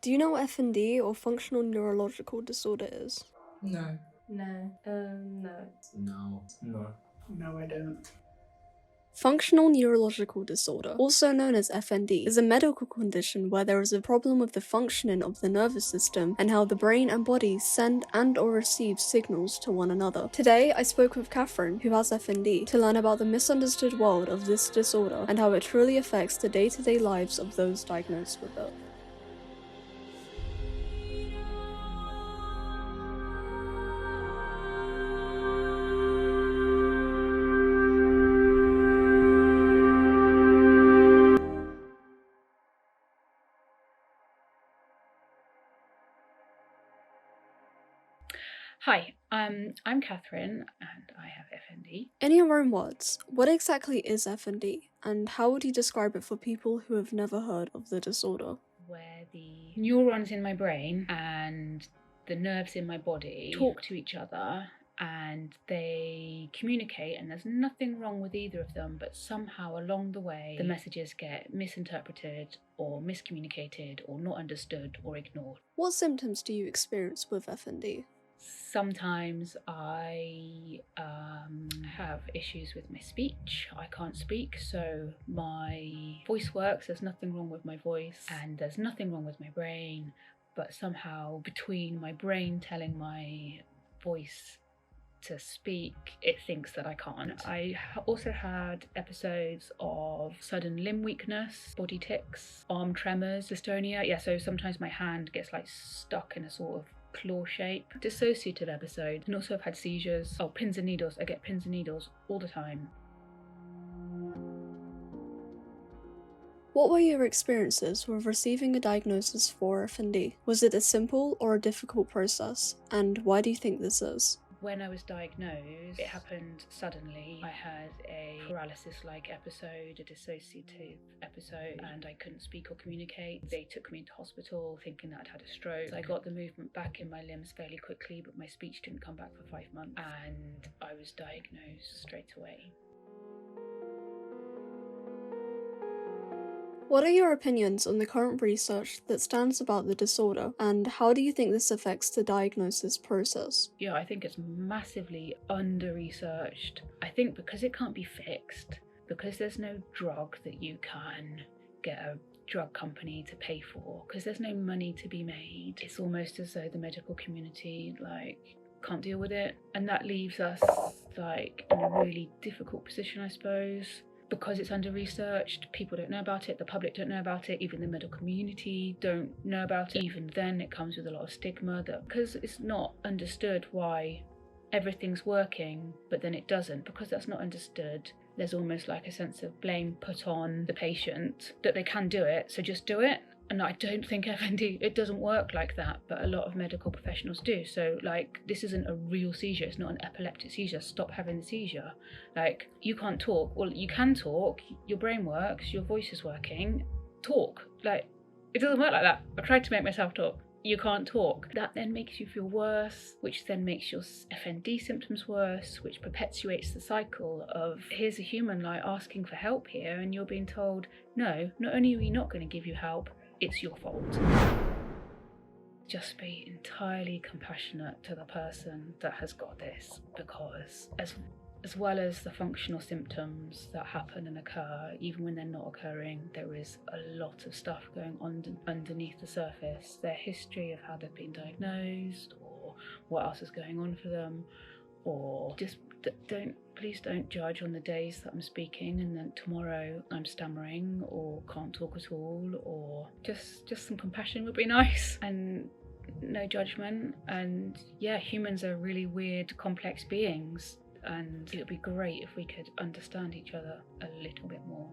Do you know what FND or functional neurological disorder is? No. No. No. No, I don't. Functional neurological disorder, also known as FND, is a medical condition where there is a problem with the functioning of the nervous system and how the brain and body send and or receive signals to one another. Today, I spoke with Catherine, who has FND, to learn about the misunderstood world of this disorder and how it truly affects the day-to-day lives of those diagnosed with it. Hi, I'm Catherine and I have FND. In your own words, what exactly is FND, and how would you describe it for people who have never heard of the disorder? Where the neurons in my brain and the nerves in my body talk to each other and they communicate, and there's nothing wrong with either of them, but somehow along the way the messages get misinterpreted or miscommunicated or not understood or ignored. What symptoms do you experience with FND? Sometimes I have issues with my speech. I can't speak, so my voice works. There's nothing wrong with my voice and there's nothing wrong with my brain, but somehow between my brain telling my voice to speak, it thinks that I can't. I also had episodes of sudden limb weakness, body tics, arm tremors, dystonia. Yeah, so sometimes my hand gets like stuck in a sort of claw shape. Dissociative episode, and also I've had seizures. Oh, pins and needles. I get pins and needles all the time. What were your experiences with receiving a diagnosis for FND? Was it a simple or a difficult process, and why do you think this is? When I was diagnosed, it happened suddenly. I had a paralysis-like episode, a dissociative episode, and I couldn't speak or communicate. They took me into hospital thinking that I'd had a stroke. I got the movement back in my limbs fairly quickly, but my speech didn't come back for 5 months, and I was diagnosed straight away. What are your opinions on the current research that stands about the disorder, and how do you think this affects the diagnosis process? Yeah, I think it's massively under-researched. I think because it can't be fixed, because there's no drug that you can get a drug company to pay for, because there's no money to be made, it's almost as though the medical community can't deal with it, and that leaves us in a really difficult position, I suppose. Because it's under-researched, people don't know about it, the public don't know about it, even the medical community don't know about it. Even then it comes with a lot of stigma, that because it's not understood why everything's working but then it doesn't, because that's not understood, there's almost like a sense of blame put on the patient that they can do it, so just do it. And I don't think FND, it doesn't work like that, but a lot of medical professionals do. So this isn't a real seizure, it's not an epileptic seizure, stop having the seizure. You can't talk, well you can talk, your brain works, your voice is working, talk. It doesn't work like that. I've tried to make myself talk. You can't talk. That then makes you feel worse, which then makes your FND symptoms worse, which perpetuates the cycle of here's a human asking for help here, and you're being told, no, not only are we not going to give you help, it's your fault. Just be entirely compassionate to the person that has got this, because as well as the functional symptoms that happen and occur, even when they're not occurring, there is a lot of stuff going on underneath the surface. Their history of how they've been diagnosed, or what else is going on for them, or just please don't judge on the days that I'm speaking and then tomorrow I'm stammering or can't talk at all, or just some compassion would be nice, and no judgment. And yeah, humans are really weird, complex beings, and it would be great if we could understand each other a little bit more.